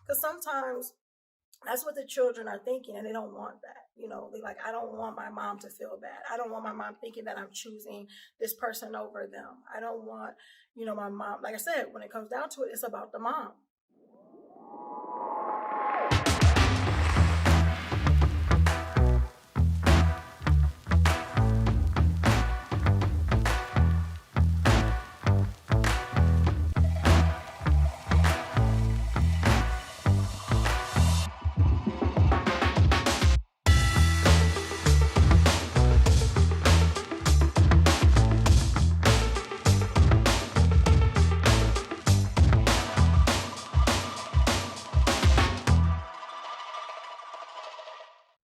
Because sometimes that's what the children are thinking, and they don't want that. They're like, I don't want my mom to feel bad. I don't want my mom thinking that I'm choosing this person over them. I don't want, my mom, like I said, when it comes down to it, it's about the mom.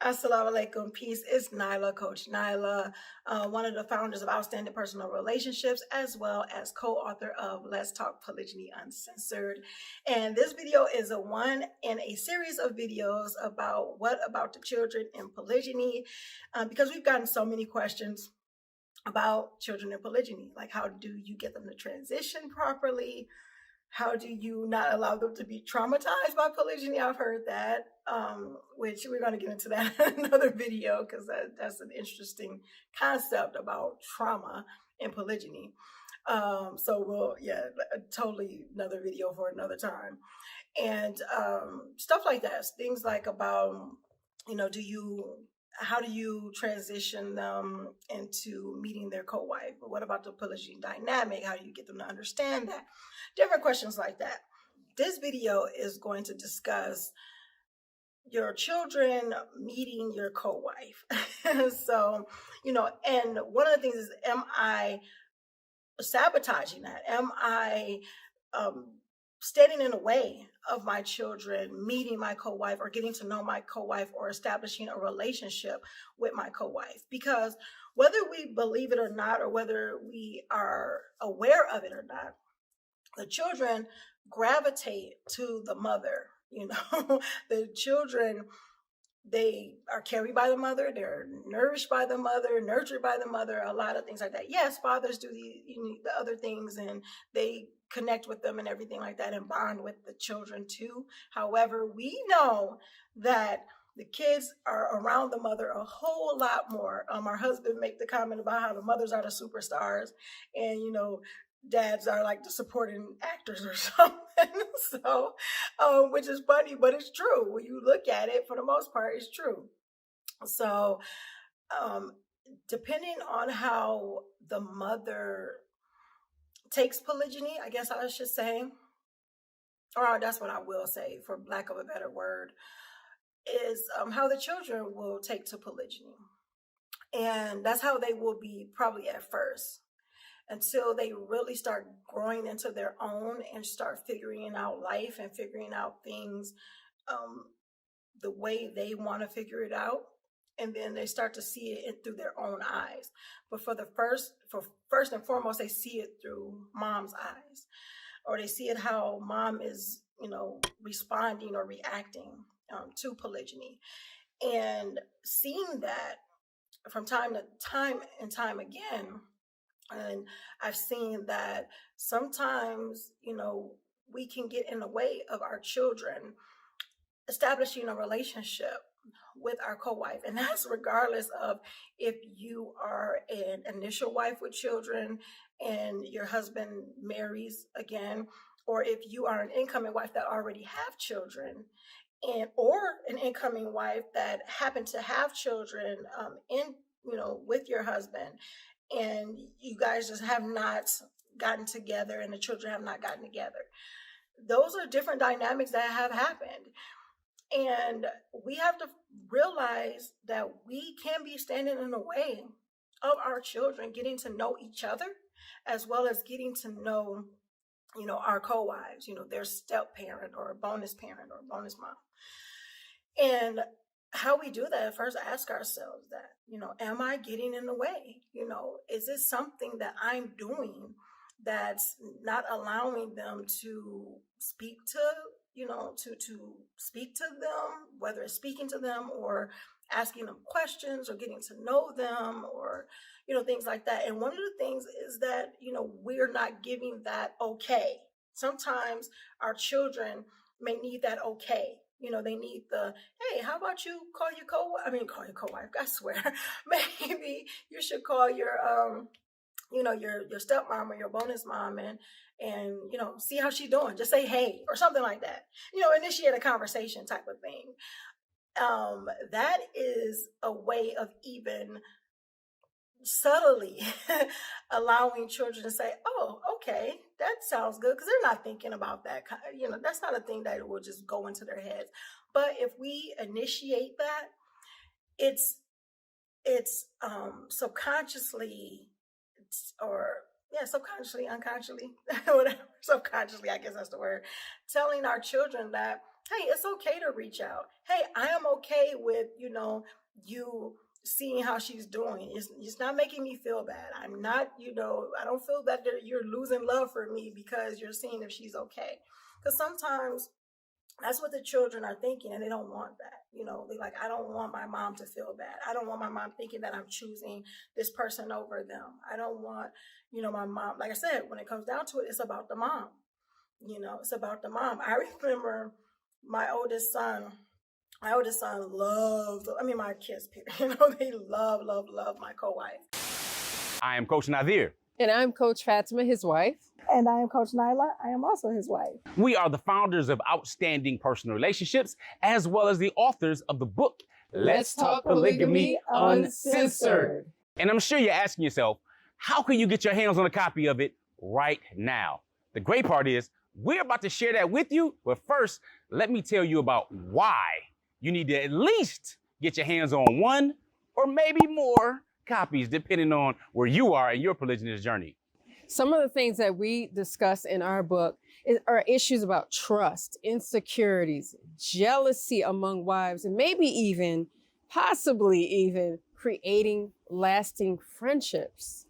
Assalamu alaikum, peace. It's Nyla, Coach Nyla, one of the founders of Outstanding Personal Relationships, as well as co-author of Let's Talk Polygyny Uncensored. And this video is one in a series of videos about what about the children in polygyny, because we've gotten so many questions about children in polygyny, like how do you get them to transition properly? How do you not allow them to be traumatized by polygyny? I've heard that, which we're going to get into that in another video, because that's an interesting concept about trauma in polygyny. So totally another video for another time. And stuff like that, things like about, how do you transition them into meeting their co-wife? What about the polygyny dynamic? How do you get them to understand that? Different questions like that. This video is going to discuss your children meeting your co-wife. So, and one of the things is, am I sabotaging that? Am I standing in the way of my children meeting my co-wife or getting to know my co-wife or establishing a relationship with my co-wife? Because whether we believe it or not, or whether we are aware of it or not, the children gravitate to the mother. The children, they are carried by the mother, they're nourished by the mother, nurtured by the mother, a lot of things like that. Yes, fathers do the other things, and they connect with them and everything like that and bond with the children too. However, we know that the kids are around the mother a whole lot more. Our husband make the comment about how the mothers are the superstars, and dads are like the supporting actors or something. So, which is funny, but it's true. When you look at it, for the most part, it's true. So, depending on how the mother takes polygyny, I guess I should say, or that's what I will say, for lack of a better word, is how the children will take to polygyny. And that's how they will be probably at first, until they really start growing into their own and start figuring out life and figuring out things the way they want to figure it out. And then they start to see it through their own eyes. But for first and foremost, they see it through mom's eyes, or they see it how mom is, responding or reacting to polygyny. And seeing that from time to time and time again, and I've seen that sometimes, we can get in the way of our children establishing a relationship with our co-wife. And that's regardless of if you are an initial wife with children and your husband marries again, or if you are an incoming wife that already have children, or an incoming wife that happened to have children with your husband, and you guys just have not gotten together and the children have not gotten together. Those are different dynamics that have happened. And we have to realize that we can be standing in the way of our children getting to know each other, as well as getting to know, our co-wives, their step parent or bonus parent or bonus mom. And how we do that, first ask ourselves that, am I getting in the way? Is this something that I'm doing that's not allowing them to speak to, to speak to them, whether it's speaking to them or asking them questions or getting to know them, or, things like that. And one of the things is that, we're not giving that okay. Sometimes our children may need that okay. They need the, hey, how about you call your call your co-wife, I swear. Maybe you should call your your stepmom or your bonus mom and see how she's doing. Just say hey or something like that. Initiate a conversation type of thing. That is a way of even subtly allowing children to say, oh, okay, that sounds good, because they're not thinking about that. That's not a thing that will just go into their heads. But if we initiate that, it's subconsciously, subconsciously, unconsciously, whatever, subconsciously, I guess that's the word, telling our children that, hey, it's okay to reach out. Hey, I am okay with, you seeing how she's doing. It's not making me feel bad. I'm not, I don't feel that you're losing love for me because you're seeing if she's okay. Because sometimes that's what the children are thinking, and they don't want that. They're like, I don't want my mom to feel bad. I don't want my mom thinking that I'm choosing this person over them. I don't want, my mom, like I said, when it comes down to it, it's about the mom. It's about the mom. I remember my oldest son loved, my kids, period, they love my co-wife. I am Coach Nazir. And I'm Coach Fatimah, his wife. And I am Coach Nyla. I am also his wife. We are the founders of Outstanding Personal Relationships, as well as the authors of the book, Let's Talk Polygamy Uncensored. And I'm sure you're asking yourself, how can you get your hands on a copy of it right now? The great part is, we're about to share that with you, but first, let me tell you about why you need to at least get your hands on one or maybe more copies, depending on where you are in your polygynous journey. Some of the things that we discuss in our book are issues about trust, insecurities, jealousy among wives, and maybe even, possibly even, creating lasting friendships.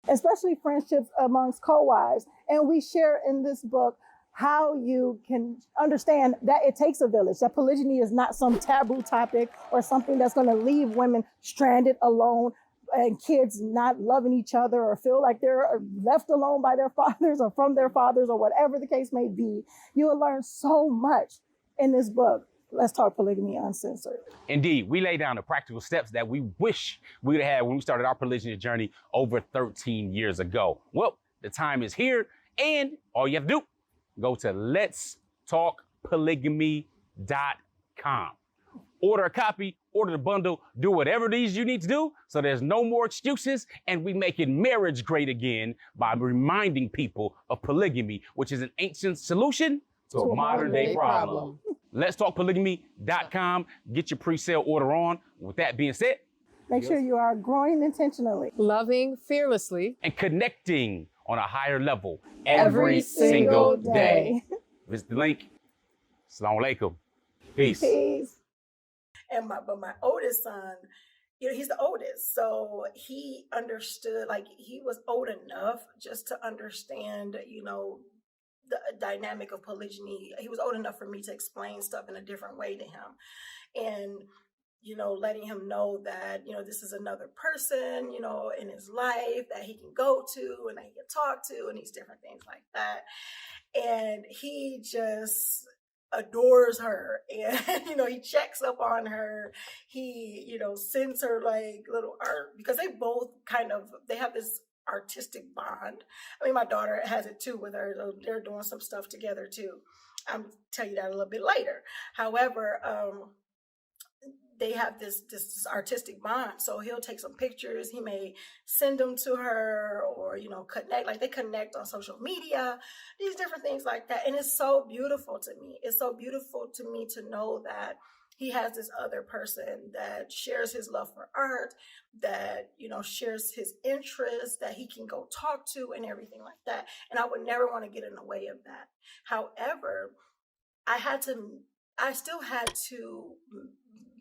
Especially friendships amongst co-wives. And we share in this book how you can understand that it takes a village, that polygyny is not some taboo topic or something that's going to leave women stranded alone and kids not loving each other or feel like they're left alone by their fathers or from their fathers or whatever the case may be. You will learn so much in this book. Let's Talk Polygamy Uncensored. Indeed, we lay down the practical steps that we wish we'd have had when we started our polygynous journey over 13 years ago. Well, the time is here, and all you have to do, go to letstalkpolygamy.com. Order a copy, order the bundle, do whatever it is you need to do so there's no more excuses, and we making marriage great again by reminding people of polygamy, which is an ancient solution to a modern day problem. Letstalkpolygamy.com. Get your pre-sale order on. With that being said, make sure you are growing intentionally, loving fearlessly, and connecting on a higher level every single day. Visit the link. Assalamu alaikum. Peace. Peace. But my oldest son, he's the oldest, so he understood, like, he was old enough just to understand, the dynamic of polygyny. He was old enough for me to explain stuff in a different way to him, and letting him know that this is another person in his life that he can go to and that he can talk to, and these different things like that. And he just adores her, and he checks up on her. He sends her like little art, because they both they have this artistic bond. My daughter has it too with her, so they're doing some stuff together too. I'll tell you that a little bit later. However, they have this artistic bond, so he'll take some pictures, he may send them to her, or connect, like they connect on social media, these different things like that. And it's so beautiful to me. It's so beautiful to me to know that he has this other person that shares his love for art, that shares his interests, that he can go talk to and everything like that. And I would never want to get in the way of that. However, I still had to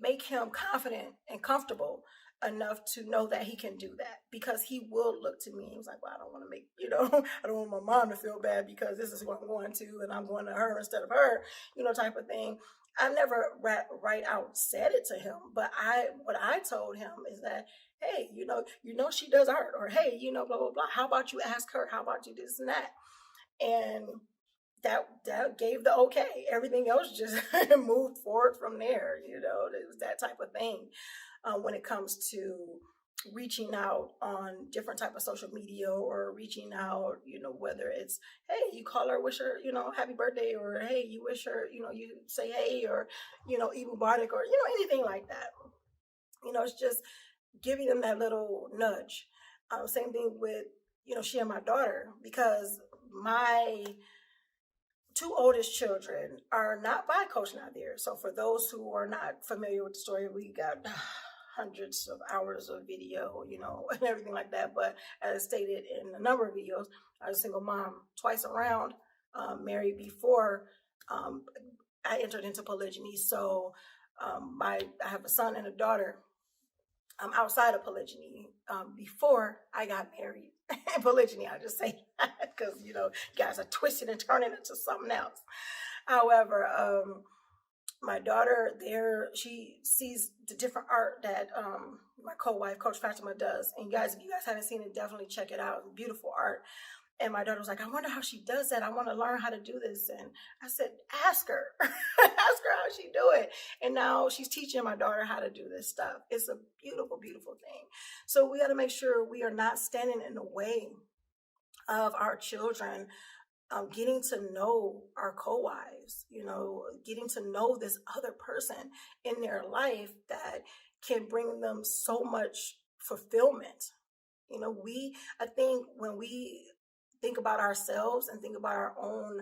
make him confident and comfortable enough to know that he can do that, because he will look to me. He was like, well, I don't want to make, I don't want my mom to feel bad because this is what I'm going to, and I'm going to her instead of her, type of thing. I never right out said it to him, but what I told him is that, hey, she does art, or hey, blah, blah, blah. How about you ask her? How about you this and that? And that gave the okay. Everything else just moved forward from there. You know, it was that type of thing. When it comes to reaching out on different type of social media or reaching out, you know, whether it's, hey, you call her, wish her, you know, happy birthday, or hey, you wish her, you know, you say hey, or, you know, Ibu Bardik, or, you know, anything like that. You know, it's just giving them that little nudge. Same thing with, you know, she and my daughter, because my two oldest children are not by Coach Nazir. So for those who are not familiar with the story, we got hundreds of hours of video, you know, and everything like that. But as stated in a number of videos, I was a single mom twice around, married before I entered into polygyny. So I have a son and a daughter outside of polygyny before I got married. Polygyny, I just say that because, you know, guys are twisting and turning into something else. However, my daughter there, she sees the different art that my co-wife, Coach Fatimah, does. And guys, if you guys haven't seen it, definitely check it out. Beautiful art. And my daughter was like, I wonder how she does that. I want to learn how to do this. And I said, ask her. Ask her how she do it. And now she's teaching my daughter how to do this stuff. It's a beautiful, beautiful thing. So we got to make sure we are not standing in the way of our children getting to know our co-wives, you know, getting to know this other person in their life that can bring them so much fulfillment. You know, I think when we think about ourselves and think about our own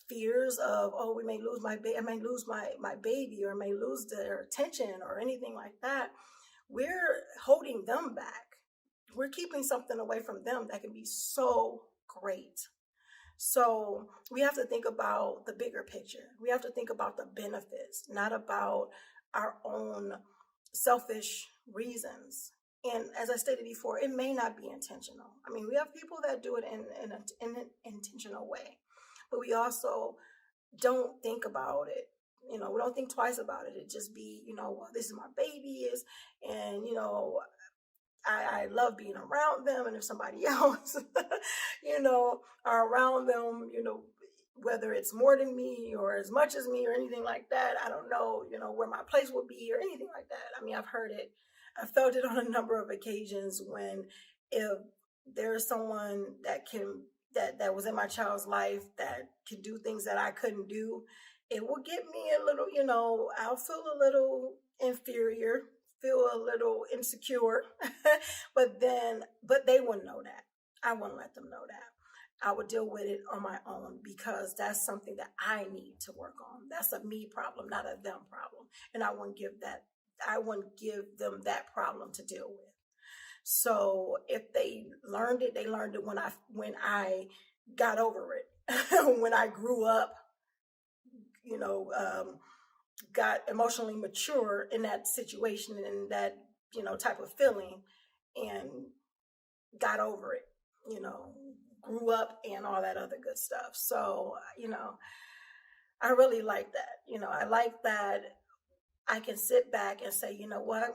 fears of, oh, we may lose I may lose my baby, or may lose their attention or anything like that, we're holding them back. We're keeping something away from them that can be so great. So we have to think about the bigger picture. We have to think about the benefits, not about our own selfish reasons. And as I stated before, it may not be intentional. I mean, we have people that do it in an intentional way, but we also don't think about it. You know, we don't think twice about it. It just be, you know, well, this is my baby and, you know, I love being around them. And if somebody else, you know, are around them, you know, whether it's more than me or as much as me or anything like that, I don't know, you know, where my place will be or anything like that. I mean, I've heard it. I felt it on a number of occasions when if there's someone that was in my child's life that can do things that I couldn't do, it will get me a little, you know, I'll feel a little inferior, feel a little insecure, but they wouldn't know that. I wouldn't let them know that. I would deal with it on my own because that's something that I need to work on. That's a me problem, not a them problem. And I wouldn't give them that problem to deal with. So if they learned it when I got over it, when I grew up, you know, got emotionally mature in that situation and that, you know, type of feeling, and got over it, you know, grew up and all that other good stuff. So, you know, I really like that. You know, I like that I can sit back and say, you know what,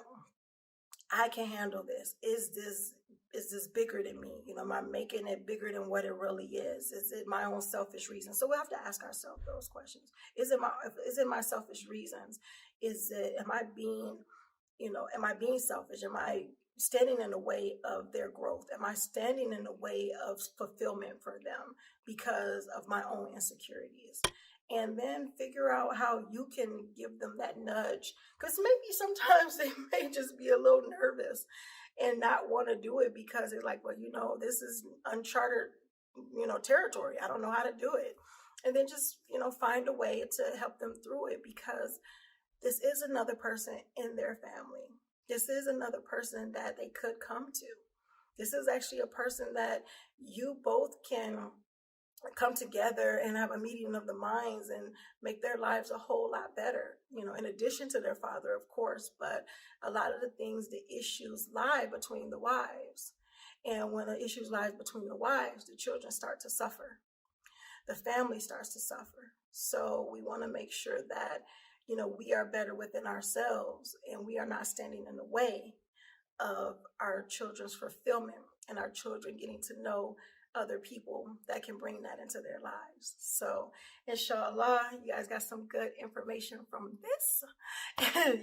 I can handle this. Is this bigger than me? You know, am I making it bigger than what it really is? Is it my own selfish reasons? So we have to ask ourselves those questions. Is it my selfish reasons? Am I being selfish? Am I standing in the way of their growth? Am I standing in the way of fulfillment for them because of my own insecurities? And then figure out how you can give them that nudge. Because maybe sometimes they may just be a little nervous and not want to do it because they're like, well, you know, this is uncharted, you know, territory. I don't know how to do it. And then just, you know, find a way to help them through it, because this is another person in their family. This is another person that they could come to. This is actually a person that you both can come together and have a meeting of the minds and make their lives a whole lot better, you know, in addition to their father, of course. But a lot of the things, the issues lie between the wives. And when the issues lie between the wives, the children start to suffer. The family starts to suffer. So we want to make sure that, you know, we are better within ourselves and we are not standing in the way of our children's fulfillment and our children getting to know other people that can bring that into their lives. So inshallah, you guys got some good information from this.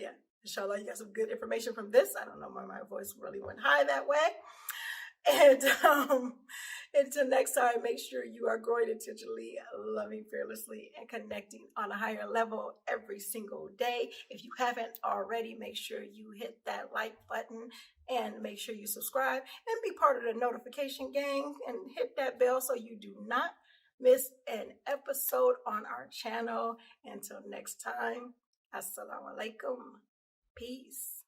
Yeah, inshallah, you got some good information from this. I don't know why my voice really went high that way. And until next time, make sure you are growing intentionally, loving fearlessly, and connecting on a higher level every single day. If you haven't already, make sure you hit that like button and make sure you subscribe and be part of the notification gang and hit that bell so you do not miss an episode on our channel. Until next time, assalamu alaikum. Peace.